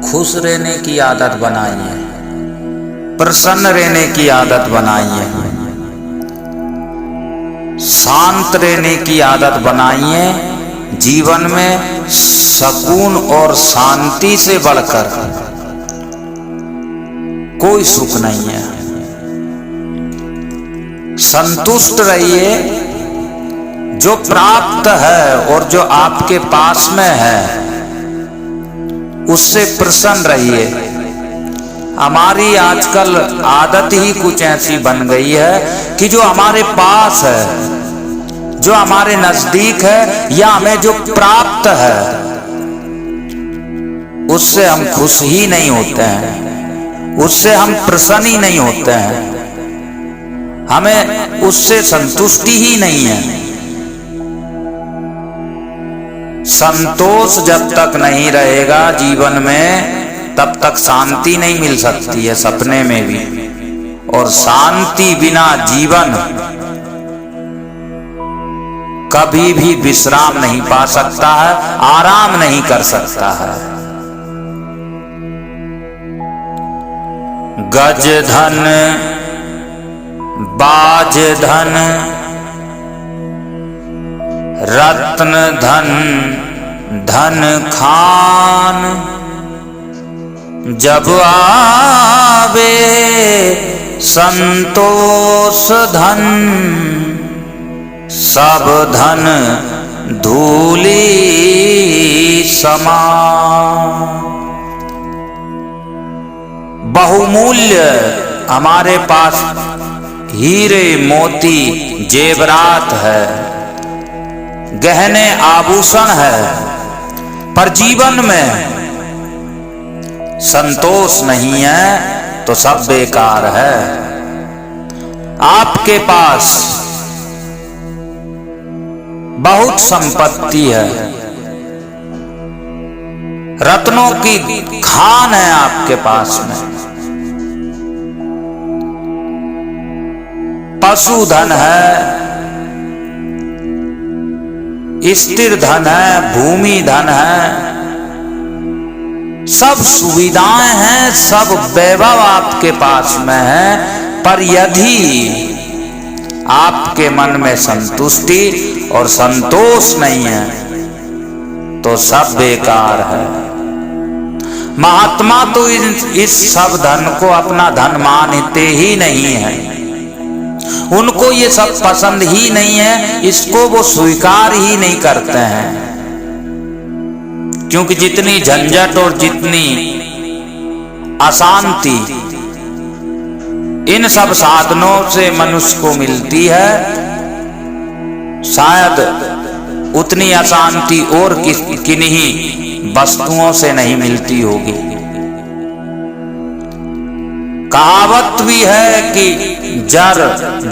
खुश रहने की आदत बनाइए, प्रसन्न रहने की आदत बनाइए, शांत रहने की आदत बनाइए। जीवन में सुकून और शांति से बढ़कर कोई सुख नहीं है। संतुष्ट रहिए, जो प्राप्त है और जो आपके पास में है उससे प्रसन्न रहिए। हमारी आजकल आदत ही कुछ ऐसी बन गई है कि जो हमारे पास है, जो हमारे नजदीक है या हमें जो प्राप्त है उससे हम खुश ही नहीं होते हैं, उससे हम प्रसन्न ही नहीं होते हैं, हमें उससे संतुष्टि ही नहीं है। संतोष जब तक नहीं रहेगा जीवन में तब तक शांति नहीं मिल सकती है, सपने में भी। और शांति बिना जीवन कभी भी विश्राम नहीं पा सकता है, आराम नहीं कर सकता है। गज धन बाज धन रत्न धन धन खान, जब आवे संतोष धन सब धन धूली समान। बहुमूल्य हमारे पास हीरे मोती जेवरात है, गहने आभूषण है, पर जीवन में संतोष नहीं है तो सब बेकार है। आपके पास बहुत संपत्ति है, रत्नों की खान है आपके पास में, पशुधन है, स्थिर धन है, भूमि धन है, सब सुविधाएं हैं, सब वैभव आपके पास में है, पर यदि आपके मन में संतुष्टि और संतोष नहीं है तो सब बेकार है। महात्मा तो इस सब धन को अपना धन मानते ही नहीं है, उनको ये सब पसंद ही नहीं है, इसको वो स्वीकार ही नहीं करते हैं। क्योंकि जितनी झंझट और जितनी अशांति इन सब साधनों से मनुष्य को मिलती है, शायद उतनी अशांति और किन्हीं वस्तुओं से नहीं मिलती होगी। कहावत भी है कि जर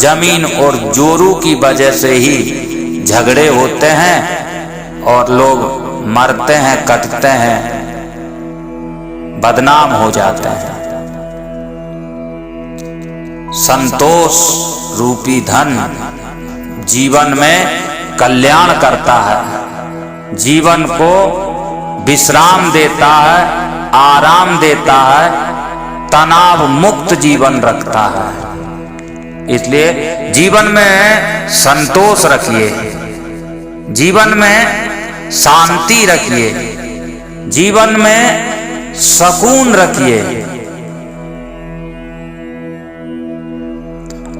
जमीन और जोरू की वजह से ही झगड़े होते हैं और लोग मरते हैं, कटते हैं, बदनाम हो जाते हैं। संतोष रूपी धन जीवन में कल्याण करता है, जीवन को विश्राम देता है, आराम देता है, तनाव मुक्त जीवन रखता है। इसलिए जीवन में संतोष रखिए, जीवन में शांति रखिए, जीवन में सुकून रखिए।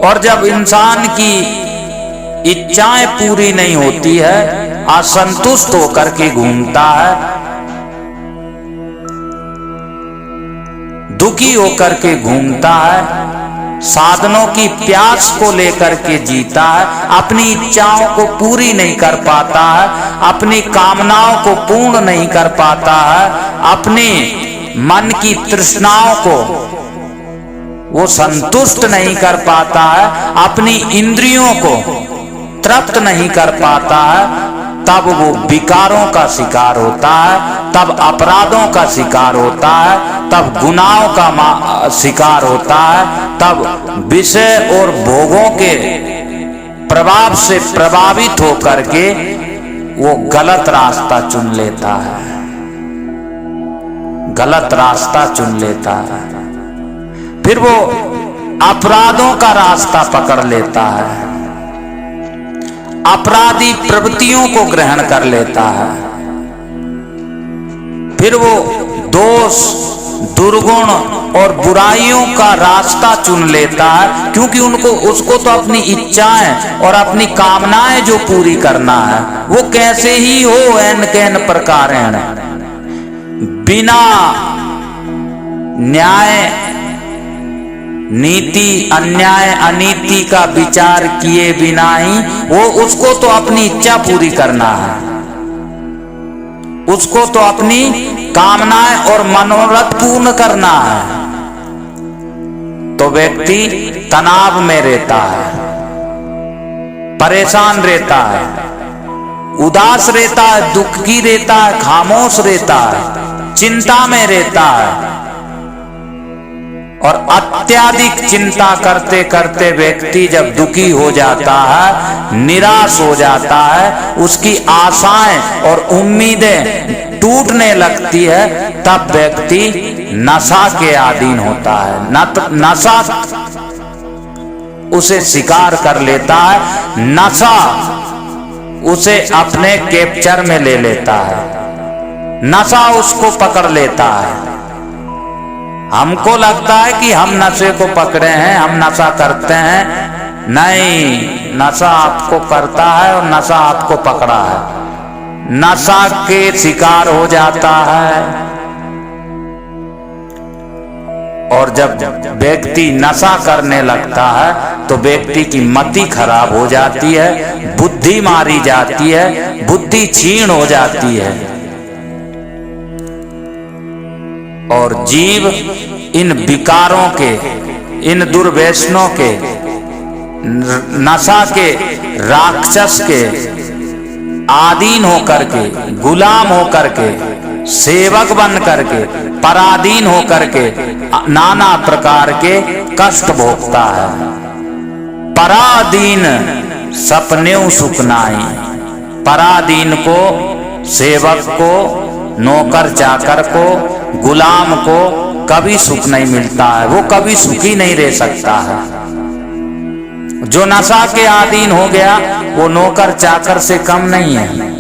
और जब इंसान की इच्छाएं पूरी नहीं होती है, असंतुष्ट होकर के घूमता है, दुखी होकर के घूमता है, साधनों की प्यास को लेकर के जीता है, अपनी इच्छाओं को पूरी नहीं कर पाता है, अपनी कामनाओं को पूर्ण नहीं कर पाता है, अपने मन की तृष्णाओं को वो संतुष्ट नहीं कर पाता है, अपनी इंद्रियों को तृप्त नहीं कर पाता है, तब वो विकारों का शिकार होता है, तब अपराधों का शिकार होता है, तब गुनाहों का शिकार होता है, तब विषय और भोगों के प्रभाव से प्रभावित होकर के वो गलत रास्ता चुन लेता है, गलत रास्ता चुन लेता है। फिर वो अपराधों का रास्ता पकड़ लेता है, अपराधी प्रवृत्तियों को ग्रहण कर लेता है। फिर वो दोष, दुर्गुण और बुराइयों का रास्ता चुन लेता है, क्योंकि उसको तो अपनी इच्छाएं और अपनी कामनाएं जो पूरी करना है वो कैसे ही हो, एन कैन प्रकारेण, बिना न्याय नीति अन्याय अनीति का विचार किए बिना ही वो उसको तो अपनी इच्छा पूरी करना है, उसको तो अपनी कामनाएं और मनोरथ पूर्ण करना है। तो व्यक्ति तनाव में रहता है, परेशान रहता है, उदास रहता है, दुखी रहता है, खामोश रहता है, चिंता में रहता है। और अत्यधिक चिंता करते करते व्यक्ति जब दुखी हो जाता है, निराश हो जाता है, उसकी आशाएं और उम्मीदें टूटने लगती है, तब व्यक्ति नशा के अधीन होता है। नशा उसे शिकार कर लेता है, नशा उसे अपने कैप्चर में ले लेता है, नशा उसको पकड़ लेता है। हमको लगता है कि हम नशे को पकड़े हैं, हम नशा करते हैं, नहीं, नशा आपको करता है और नशा आपको पकड़ा है, नशा के शिकार हो जाता है। और जब व्यक्ति नशा करने लगता है तो व्यक्ति की मति खराब हो जाती है, बुद्धि मारी जाती है, बुद्धि क्षीण हो जाती है। और जीव इन विकारों के, इन दुर्व्यसनों के, नशा के, राक्षस के आधीन होकर के, गुलाम होकर के, सेवक बन करके, पराधीन होकर के नाना प्रकार के कष्ट भोगता है। पराधीन सपने सुख नाई, पराधीन को, सेवक को, नौकर चाकर को, गुलाम को कभी सुख नहीं मिलता है, वो कभी सुखी नहीं रह सकता है। जो नशा के अधीन हो गया वो नौकर चाकर से कम नहीं है।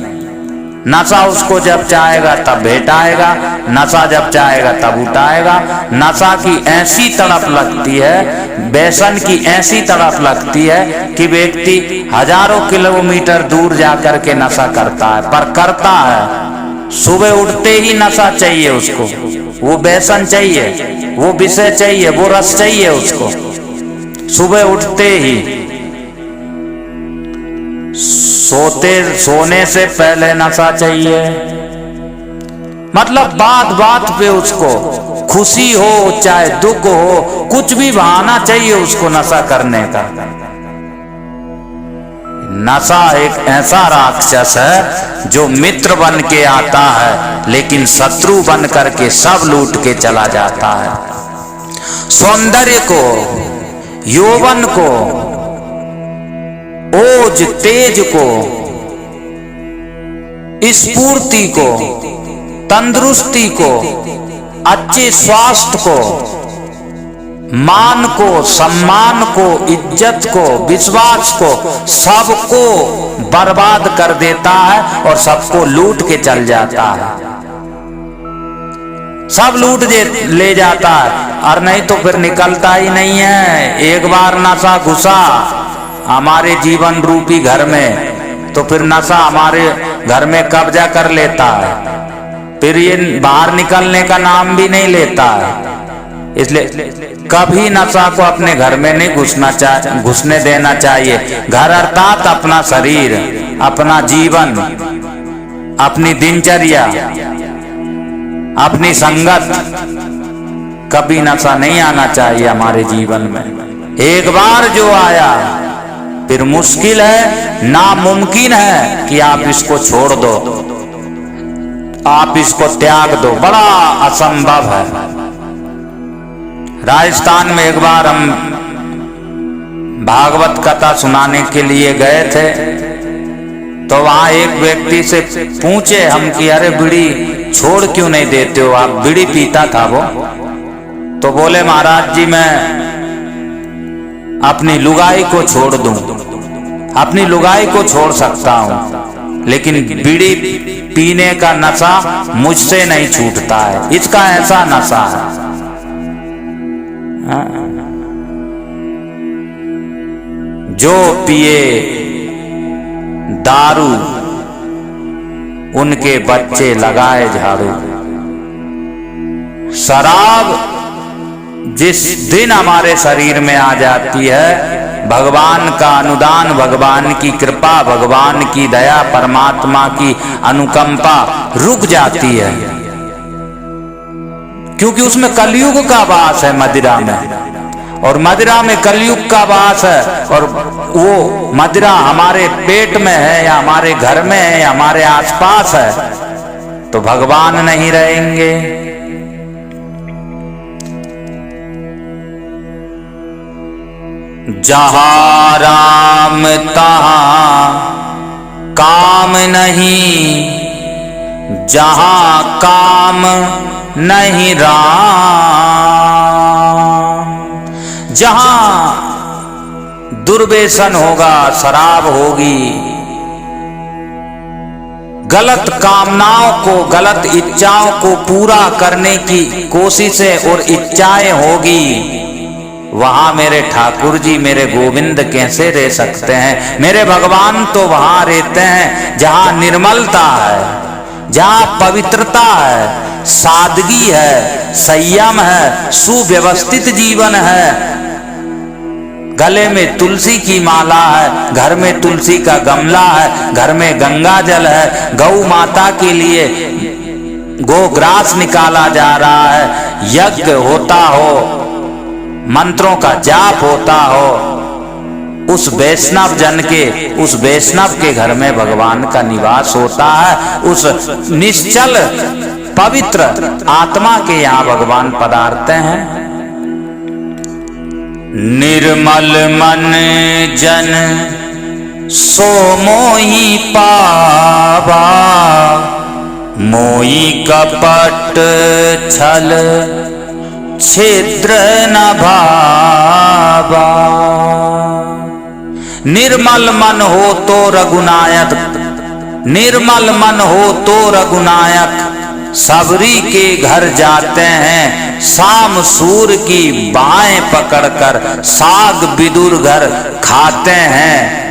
नशा उसको जब चाहेगा तब भेटाएगा, नशा जब चाहेगा तब उठाएगा। नशा की ऐसी तड़प लगती है, व्यसन की ऐसी तड़प लगती है कि व्यक्ति हजारों किलोमीटर दूर जाकर के नशा करता है, पर करता है। सुबह उठते ही नशा चाहिए उसको, वो व्यसन चाहिए, वो विषय चाहिए, वो रस चाहिए उसको। सुबह उठते ही, सोने से पहले नशा चाहिए। मतलब बात बात पे उसको खुशी हो चाहे दुख हो, कुछ भी बहाना चाहिए उसको नशा करने का। नशा एक ऐसा राक्षस है जो मित्र बन के आता है लेकिन शत्रु बन करके सब लूट के चला जाता है। सौंदर्य को, यौवन को, ओज तेज को, स्फूर्ति को, तंदुरुस्ती को, अच्छे स्वास्थ्य को, मान को, सम्मान को, इज्जत को, विश्वास को, सबको बर्बाद कर देता है और सबको लूट के चल जाता है। सब लूट ले जाता है, और नहीं तो फिर निकलता ही नहीं है। एक बार नशा घुसा हमारे जीवन रूपी घर में तो फिर नशा हमारे घर में कब्जा कर लेता है, फिर ये बाहर निकलने का नाम भी नहीं लेता है। इसलिए कभी नशा को अपने घर में नहीं घुसने देना चाहिए। घर अर्थात अपना शरीर, अपना जीवन, अपनी दिनचर्या, अपनी संगत, कभी नशा नहीं आना चाहिए हमारे जीवन में। एक बार जो आया फिर मुश्किल है, नामुमकिन है कि आप इसको छोड़ दो, आप इसको त्याग दो, बड़ा असंभव है। राजस्थान में एक बार हम भागवत कथा सुनाने के लिए गए थे, तो वहां एक व्यक्ति से पूछे हम कि अरे बीड़ी छोड़ क्यों नहीं देते हो आप? बीड़ी पीता था वो। तो बोले महाराज जी मैं अपनी लुगाई को छोड़ दूं, अपनी लुगाई को छोड़ सकता हूं, लेकिन बीड़ी पीने का नशा मुझसे नहीं छूटता है, इसका ऐसा नशा है। जो पिए दारू उनके बच्चे लगाए झाड़ू। शराब जिस दिन हमारे शरीर में आ जाती है, भगवान का अनुदान, भगवान की कृपा, भगवान की दया, परमात्मा की अनुकंपा रुक जाती है, क्योंकि उसमें कलयुग का वास है मदिरा में, और मदिरा में कलयुग का वास है, और वो मदिरा हमारे पेट में है या हमारे घर में है या हमारे आसपास है, तो भगवान नहीं रहेंगे। जहां राम तहां काम नहीं, जहां काम नहीं राम। जहां दुर्व्यसन होगा, शराब होगी, गलत कामनाओं को, गलत इच्छाओं को पूरा करने की कोशिशें और इच्छाएं होगी, वहां मेरे ठाकुर जी, मेरे गोविंद कैसे रह सकते हैं? मेरे भगवान तो वहां रहते हैं जहां निर्मलता है, जहां पवित्रता है, सादगी है, संयम है, सुव्यवस्थित जीवन है। गले में तुलसी की माला है, घर में तुलसी का गमला है, घर में गंगा जल है, गौ माता के लिए गोग्रास निकाला जा रहा है, यज्ञ होता हो, मंत्रों का जाप होता हो, उस वैष्णव जन के, उस वैष्णव के घर में भगवान का निवास होता है। उस निश्चल पवित्र आत्मा के यहाँ भगवान पधारते हैं। निर्मल मन जन सो मोहि पावा, मोहि कपट छल छिद्र न भावा। निर्मल मन हो तो रघुनायक, निर्मल मन हो तो रघुनायक, सबरी के घर जाते हैं, शाम सूर की बाहें पकड़कर साग विदुर घर खाते हैं।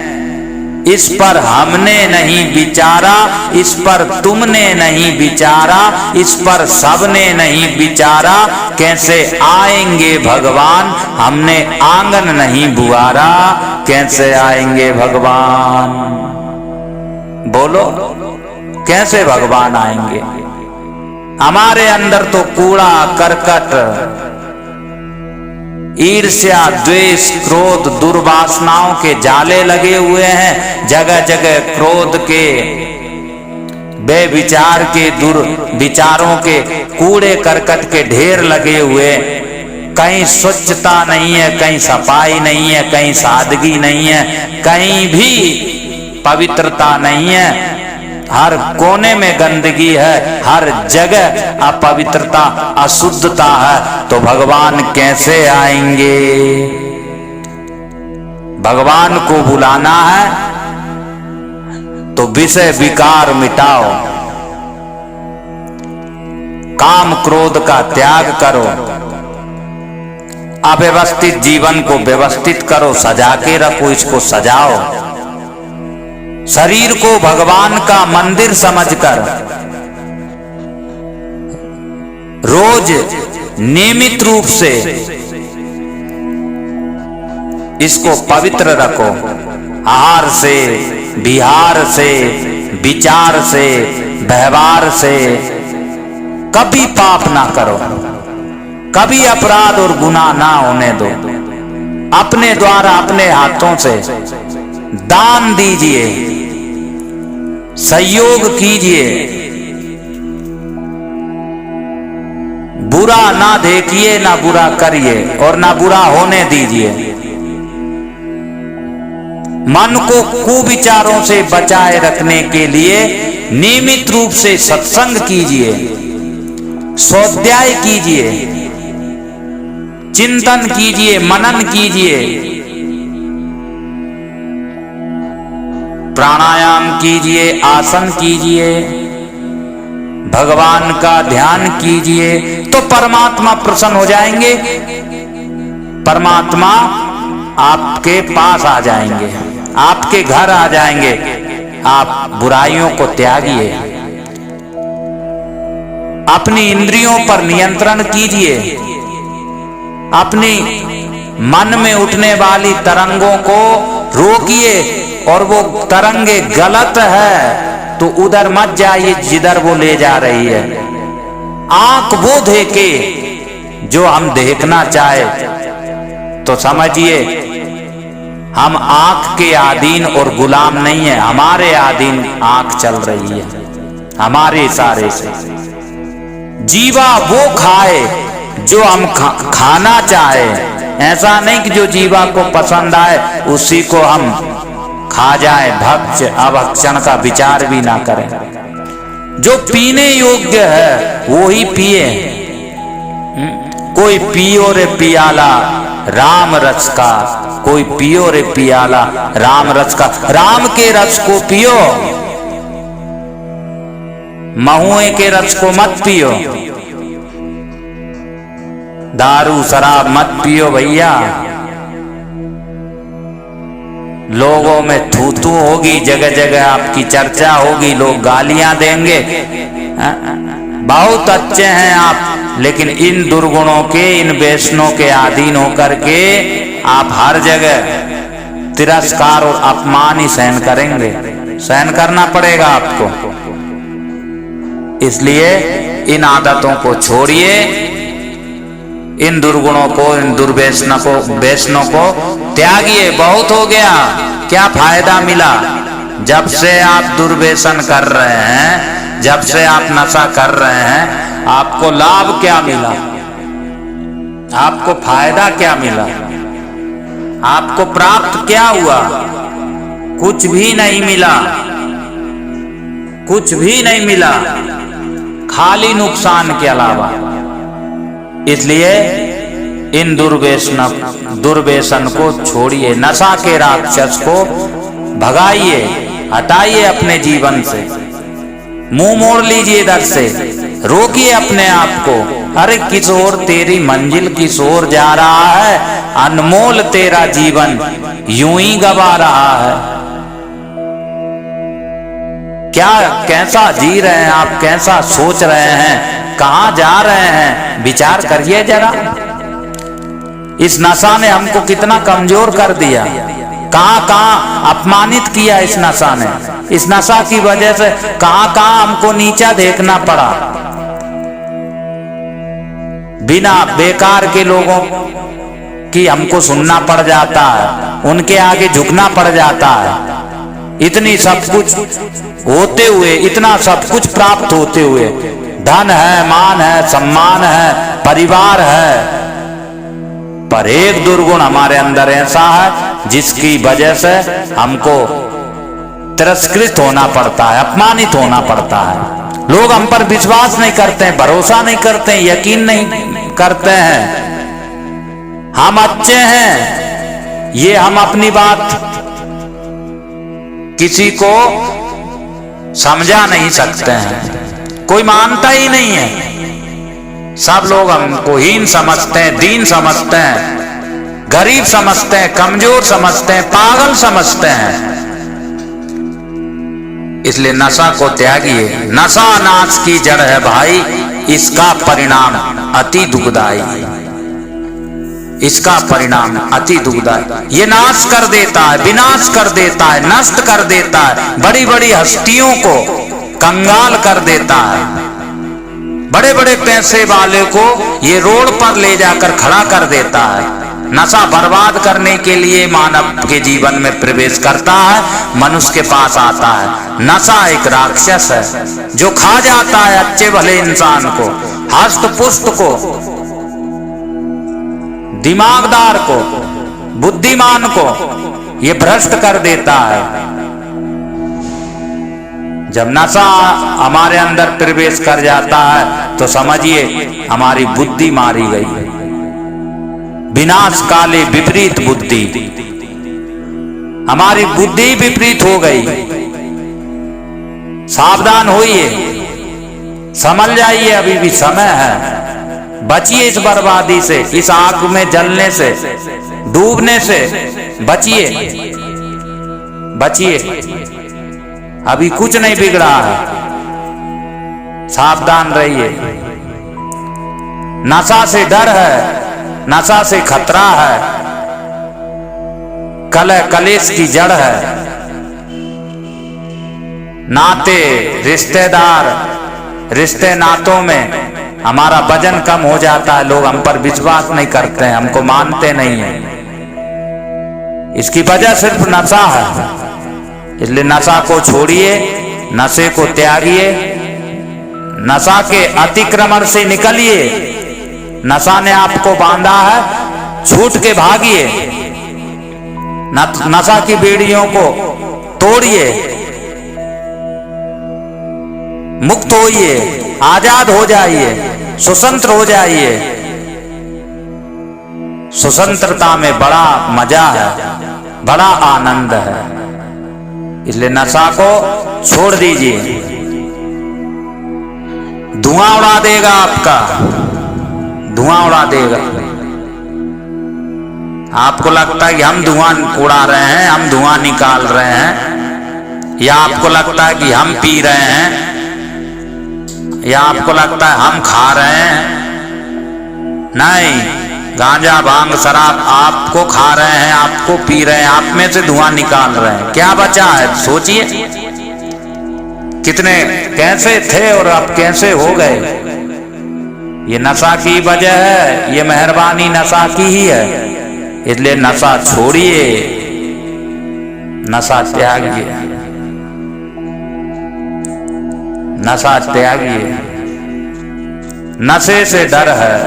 इस पर हमने नहीं विचारा, इस पर तुमने नहीं विचारा, इस पर सबने नहीं विचारा, कैसे आएंगे भगवान, हमने आंगन नहीं बुआरा, कैसे आएंगे भगवान? बोलो कैसे भगवान आएंगे? हमारे अंदर तो कूड़ा करकट, ईर्ष्या, द्वेष, क्रोध, दुर्वासनाओं के जाले लगे हुए हैं। जगह जगह क्रोध के, बेविचार के, दुर्विचारों के कूड़े करकट के ढेर लगे हुए। कहीं स्वच्छता नहीं है, कहीं सफाई नहीं है, कहीं सादगी नहीं है, कहीं भी पवित्रता नहीं है। हर कोने में गंदगी है, हर जगह अपवित्रता, अशुद्धता है, तो भगवान कैसे आएंगे? भगवान को बुलाना है तो विषय विकार मिटाओ, काम क्रोध का त्याग करो, अव्यवस्थित जीवन को व्यवस्थित करो, सजा के रखो, इसको सजाओ। शरीर को भगवान का मंदिर समझकर रोज नियमित रूप से इसको पवित्र रखो। आहार से, विहार से, विचार से, व्यवहार से कभी पाप ना करो, कभी अपराध और गुनाह ना होने दो। अपने द्वारा, अपने हाथों से दान दीजिए, सहयोग कीजिए, बुरा ना देखिए, ना बुरा करिए और ना बुरा होने दीजिए। मन को कुविचारों से बचाए रखने के लिए नियमित रूप से सत्संग कीजिए, स्वाध्याय कीजिए, चिंतन कीजिए, मनन कीजिए, प्राणायाम कीजिए, आसन कीजिए, भगवान का ध्यान कीजिए, तो परमात्मा प्रसन्न हो जाएंगे, परमात्मा आपके पास आ जाएंगे, आपके घर आ जाएंगे। आप बुराइयों को त्यागिए, अपनी इंद्रियों पर नियंत्रण कीजिए, अपनी मन में उठने वाली तरंगों को रोकिए, और वो तरंगे गलत है तो उधर मत जाइए जिधर वो ले जा रही है। आंख वो देखे जो हम देखना चाहे, तो समझिए हम आंख के अधीन और गुलाम नहीं है, हमारे अधीन आंख चल रही है, हमारे इशारे से। जीवा वो खाए जो हम खाना चाहे, ऐसा नहीं कि जो जीवा को पसंद आए उसी को हम खा जाए, भक्ष्य अभक्षण का विचार भी ना करें। जो पीने योग्य है वो ही पिए। कोई पियो रे पियाला राम रस का, कोई पियो रे पियाला राम रस का, राम के रस को पियो, महुए के रस को मत पियो। दारू शराब मत पियो भैया, लोगों में थू थू होगी, जगह जगह आपकी चर्चा होगी, लोग गालियां देंगे। बहुत अच्छे हैं आप, लेकिन इन दुर्गुणों के, इन व्यसनों के अधीन होकर के आप हर जगह तिरस्कार और अपमान ही सहन करेंगे, सहन करना पड़ेगा आपको। इसलिए इन आदतों को छोड़िए, इन दुर्गुणों को, इन दुर्व्यसनों को त्यागिए। बहुत हो गया, क्या फायदा मिला? जब से आप दुर्व्यसन कर रहे हैं, जब से आप नशा कर रहे हैं, आपको लाभ क्या मिला? आपको फायदा क्या मिला? आपको प्राप्त क्या हुआ? कुछ भी नहीं मिला, कुछ भी नहीं मिला, खाली नुकसान के अलावा। इसलिए इन दुर्व्यसन को छोड़िए, नशा के राक्षस को भगाइए, हटाइए अपने जीवन से, मुंह मोड़ लीजिए इधर से, रोकिए अपने आप को। अरे किस ओर तेरी मंजिल किस ओर जा रहा है, अनमोल तेरा जीवन यूं ही गवा रहा है। क्या कैसा जी रहे हैं आप, कैसा सोच रहे हैं, कहां जा रहे हैं, विचार करिए जरा। इस नशा ने हमको कितना कमजोर कर दिया, कहां कहां अपमानित किया इस नशा ने। इस नशा की वजह से कहां कहां हमको नीचा देखना पड़ा। बिना बेकार के लोगों की हमको सुनना पड़ जाता है, उनके आगे झुकना पड़ जाता है। इतनी सब कुछ होते हुए, इतना सब कुछ प्राप्त होते हुए, धन है, मान है, सम्मान है, परिवार है, पर एक दुर्गुण हमारे अंदर ऐसा है जिसकी वजह से हमको तिरस्कृत होना पड़ता है, अपमानित होना पड़ता है। लोग हम पर विश्वास नहीं करते हैं, भरोसा नहीं करते हैं, यकीन नहीं करते हैं। हम अच्छे हैं, ये हम अपनी बात किसी को समझा नहीं सकते हैं, कोई मानता ही नहीं है। सब लोग हमको हीन समझते हैं, दीन समझते हैं, गरीब समझते हैं, कमजोर समझते हैं, पागल समझते हैं। इसलिए नशा को त्यागिए। नशा नाश की जड़ है भाई, इसका परिणाम अति दुखदायी, इसका परिणाम अति दुखदायी। ये नाश कर देता है, विनाश कर देता है, नष्ट कर देता है, बड़ी बड़ी हस्तियों को कंगाल कर देता है। बड़े बड़े पैसे वाले को ये रोड पर ले जाकर खड़ा कर देता है। नशा बर्बाद करने के लिए मानव के जीवन में प्रवेश करता है, मनुष्य के पास आता है। नशा एक राक्षस है जो खा जाता है अच्छे भले इंसान को, हस्त पुष्ट को, दिमागदार को, बुद्धिमान को ये भ्रष्ट कर देता है। जब नशा हमारे अंदर प्रवेश कर जाता है तो समझिए हमारी बुद्धि मारी गई है। विनाश काले विपरीत बुद्धि, हमारी बुद्धि विपरीत हो गई। सावधान होइए, समझ जाइए, अभी भी समय है। बचिए इस बर्बादी से, इस आग में जलने से, डूबने से बचिए, बचिए। अभी कुछ नहीं बिगड़ा है, सावधान रहिए। नशा से डर है, नशा से खतरा है, कलह कलेश की जड़ है। नाते रिश्तेदार, रिश्ते नातों में हमारा वजन कम हो जाता है, लोग हम पर विश्वास नहीं करते हैं, हमको मानते नहीं हैं। इसकी वजह सिर्फ नशा है। इसलिए नशा को छोड़िए, नशे को त्यागिए, नशा के अतिक्रमण से निकलिए। नशा ने आपको बांधा है, छूट के भागिए, नशा की बेड़ियों को तोड़िए, मुक्त होइए, आजाद हो जाइए, स्वतंत्र हो जाइए। स्वतंत्रता में बड़ा मजा है, बड़ा आनंद है। इसलिए नशा को छोड़ दीजिए, धुआं उड़ा देगा आपका, धुआं उड़ा देगा। आपको लगता है कि हम धुआं उड़ा रहे हैं, हम धुआं निकाल रहे हैं, या आपको लगता है कि हम पी रहे हैं, या आपको लगता है हम खा रहे हैं। नहीं, गांजा भांग शराब आपको खा रहे हैं, आपको पी रहे हैं, आप में से धुआं निकाल रहे हैं। क्या बचा है सोचिए, कितने कैसे थे और अब कैसे हो गए। ये नशा की वजह है, ये मेहरबानी नशा की ही है। इसलिए नशा छोड़िए, नशा त्यागिए, नशा त्यागिए। नशे से डर है,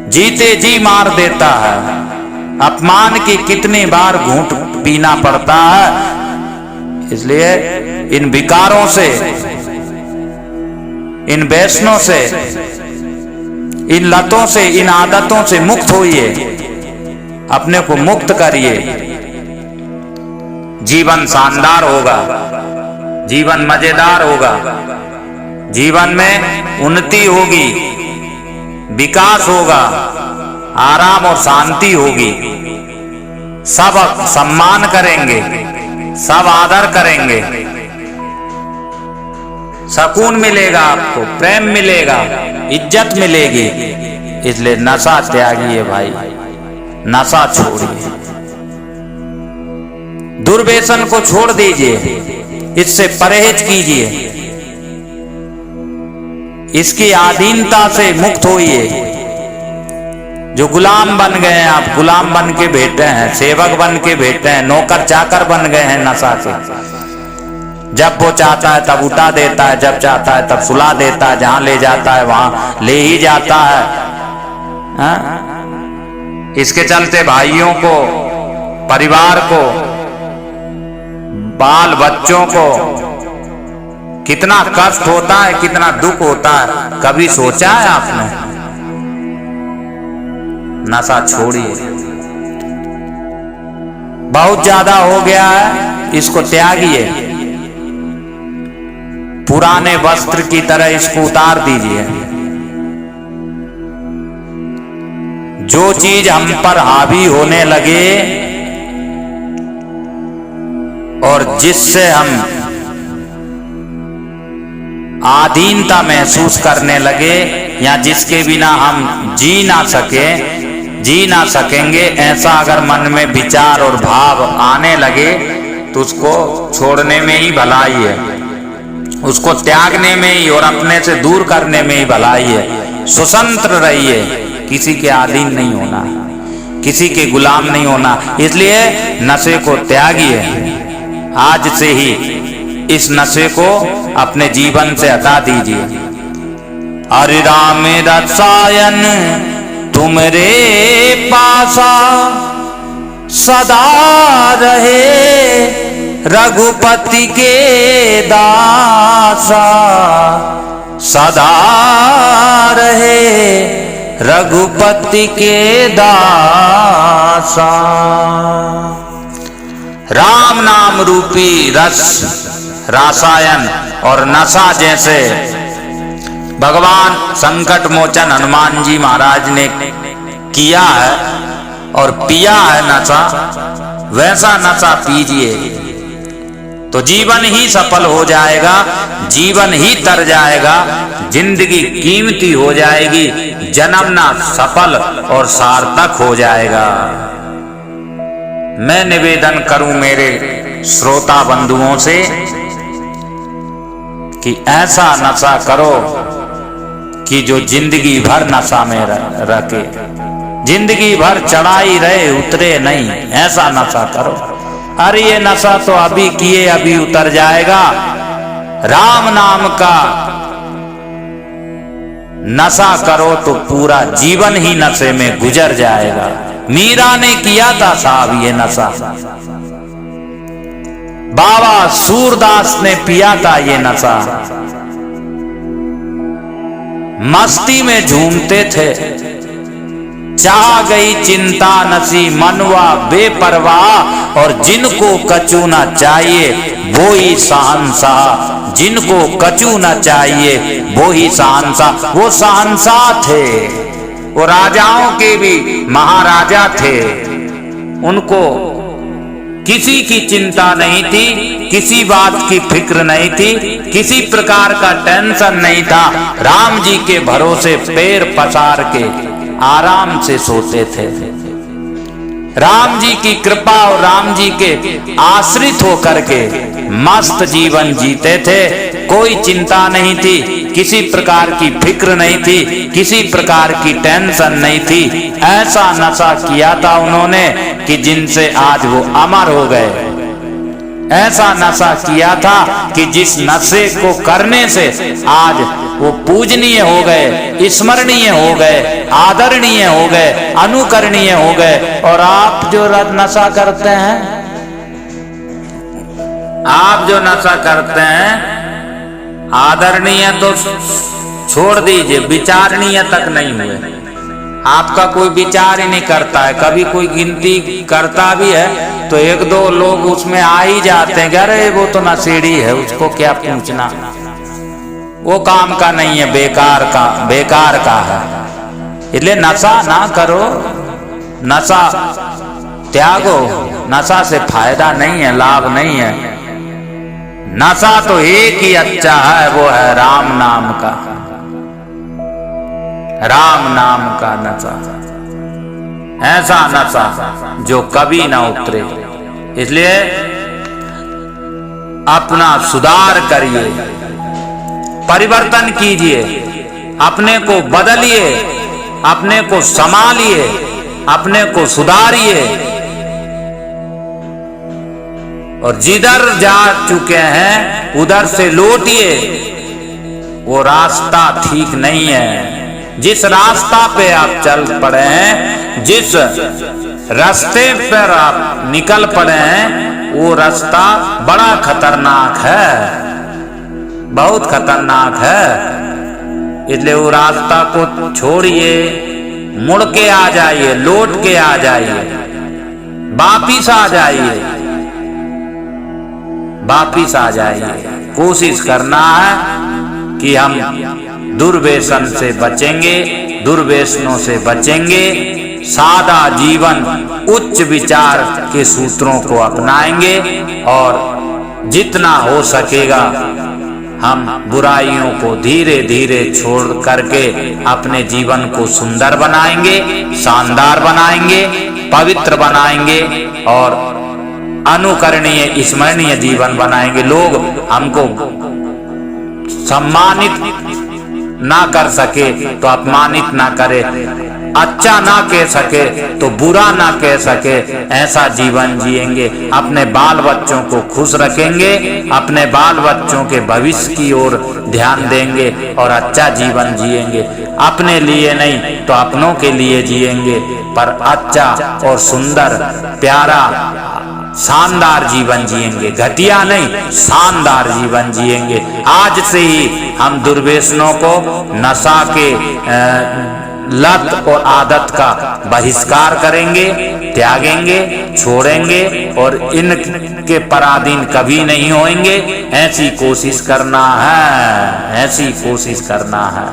जीते जी मार देता है। अपमान की कितनी बार घूंट पीना पड़ता है। इसलिए इन विकारों से, इन व्यसनों से, इन लतों से, इन आदतों से मुक्त होइए, अपने को मुक्त करिए। जीवन शानदार होगा, जीवन मजेदार होगा, जीवन में उन्नति होगी, विकास होगा, आराम और शांति होगी। सब सम्मान करेंगे, सब आदर करेंगे, सुकून मिलेगा, आपको प्रेम मिलेगा, इज्जत मिलेगी। इसलिए नशा त्यागिए भाई, नशा छोड़िए, दुर्व्यसन को छोड़ दीजिए, इससे परहेज कीजिए, इसकी अधीनता से मुक्त होइए। जो गुलाम बन गए हैं, आप गुलाम बन के बैठे हैं, सेवक बन के बैठे हैं, नौकर चाकर बन गए हैं नशा के। जब वो चाहता है तब उठा देता है, जब चाहता है तब सुला देता है, जहां ले जाता है वहां ले ही जाता है। इसके चलते भाइयों को, परिवार को, बाल बच्चों को कितना कष्ट होता है, कितना दुख होता है। कभी सोचा है आपने? नशा छोड़िए, बहुत ज्यादा हो गया है, इसको त्यागिए। पुराने वस्त्र की तरह इसको उतार दीजिए। जो चीज हम पर हावी होने लगे और जिससे हम आधीनता महसूस करने लगे, या जिसके बिना हम जी ना सकेंगे, ऐसा अगर मन में विचार और भाव आने लगे तो उसको छोड़ने में ही भलाई है, उसको त्यागने में ही और अपने से दूर करने में ही भलाई है। स्वतंत्र रहिए, किसी के अधीन नहीं होना, किसी के गुलाम नहीं होना। इसलिए नशे को त्यागिए, आज से ही इस नशे को अपने जीवन से हटा दीजिए। हरि राम रसायन तुमरे पासा, सदा रहे रघुपति के दासा, सदा रहे रघुपति के दासा। राम नाम रूपी रस, रसायन और नशा जैसे भगवान संकट मोचन हनुमान जी महाराज ने किया है और पिया है नशा, वैसा नशा पीजिए तो जीवन ही सफल हो जाएगा, जीवन ही तर जाएगा, जिंदगी कीमती हो जाएगी, जन्मना सफल और सार्थक हो जाएगा। मैं निवेदन करूं मेरे श्रोता बंधुओं से कि ऐसा नशा करो कि जो जिंदगी भर नशा में रखे, जिंदगी भर चढ़ाई रहे, उतरे नहीं, ऐसा नशा करो। अरे ये नशा तो अभी किए अभी उतर जाएगा। राम नाम का नशा करो तो पूरा जीवन ही नशे में गुजर जाएगा। मीरा ने किया था साहब ये नशा, बाबा सूरदास ने पिया था ये नशा, मस्ती में झूमते थे। चाह गई चिंता नसी मनवा बेपरवाह, और जिनको कछु न चाहिए वो ही शहंशाह, जिनको कछु न चाहिए वो ही शहंशाह। वो शहंशाह थे, वो राजाओं के भी महाराजा थे। उनको किसी की चिंता नहीं थी, किसी बात की फिक्र नहीं थी, किसी प्रकार का टेंशन नहीं था। राम जी के भरोसे पैर पसार के आराम से सोते थे। राम जी की कृपा और राम जी के आश्रित होकर के मस्त जीवन जीते थे। कोई चिंता नहीं थी, किसी प्रकार की फिक्र नहीं थी, किसी प्रकार की टेंशन नहीं थी। ऐसा नशा किया था उन्होंने कि जिनसे आज वो अमर हो गए। ऐसा नशा किया था कि जिस नशे को करने से आज वो पूजनीय हो गए, स्मरणीय हो गए, आदरणीय हो गए, अनुकरणीय हो गए। और आप जो नशा करते हैं, आप जो नशा करते हैं, आदरणीय तो छोड़ दीजिए, विचारणीय तक नहीं हुए। आपका कोई विचार ही नहीं करता है। कभी कोई गिनती करता भी है तो एक दो लोग उसमें आ ही जाते हैं, अरे वो तो नशेड़ी है, उसको क्या पूछना, वो काम का नहीं है, बेकार का है। इसलिए नशा ना करो, नशा त्यागो। नशा से फायदा नहीं है, लाभ नहीं है। नशा तो एक ही अच्छा है, वो है राम नाम का, राम नाम का नशा। ऐसा नशा जो कभी ना उतरे। इसलिए अपना सुधार करिए, परिवर्तन कीजिए, अपने को बदलिए, अपने को संभालिए, अपने को सुधारिए। और जिधर जा चुके हैं उधर से लौटिए। वो रास्ता ठीक नहीं है। जिस रास्ता पे आप चल पड़े हैं, जिस रास्ते पर आप निकल पड़े हैं, वो रास्ता बड़ा खतरनाक है, बहुत खतरनाक है। इसलिए वो रास्ता को छोड़िए, मुड़ के आ जाइए, लौट के आ जाइए, वापिस आ जाइए, वापिस आ जाइए। कोशिश करना है कि हम दुर्व्यसन से बचेंगे, दुर्व्यसनों से बचेंगे, सादा जीवन, उच्च विचार के सूत्रों को अपनाएंगे और जितना हो सकेगा हम बुराइयों को धीरे धीरे छोड़ करके अपने जीवन को सुंदर बनाएंगे, शानदार बनाएंगे, पवित्र बनाएंगे और अनुकरणीय स्मरणीय जीवन बनाएंगे। लोग हमको सम्मानित ना कर सके तो अपमानित ना करे, अच्छा ना कह सके तो बुरा ना कह सके, ऐसा जीवन जिएंगे। अपने बाल बच्चों को खुश रखेंगे, अपने बाल बच्चों के भविष्य की ओर ध्यान देंगे और अच्छा जीवन जिएंगे। अपने लिए नहीं तो अपनों के लिए जिएंगे, पर अच्छा और सुंदर प्यारा शानदार जीवन जिएंगे। घटिया नहीं, शानदार जीवन जिएंगे। आज से ही हम दुर्व्यसनों को, नशा के लत और आदत का बहिष्कार करेंगे, त्यागेंगे, छोड़ेंगे और इनके पराधीन कभी नहीं होंगे। ऐसी कोशिश करना है, ऐसी कोशिश करना है।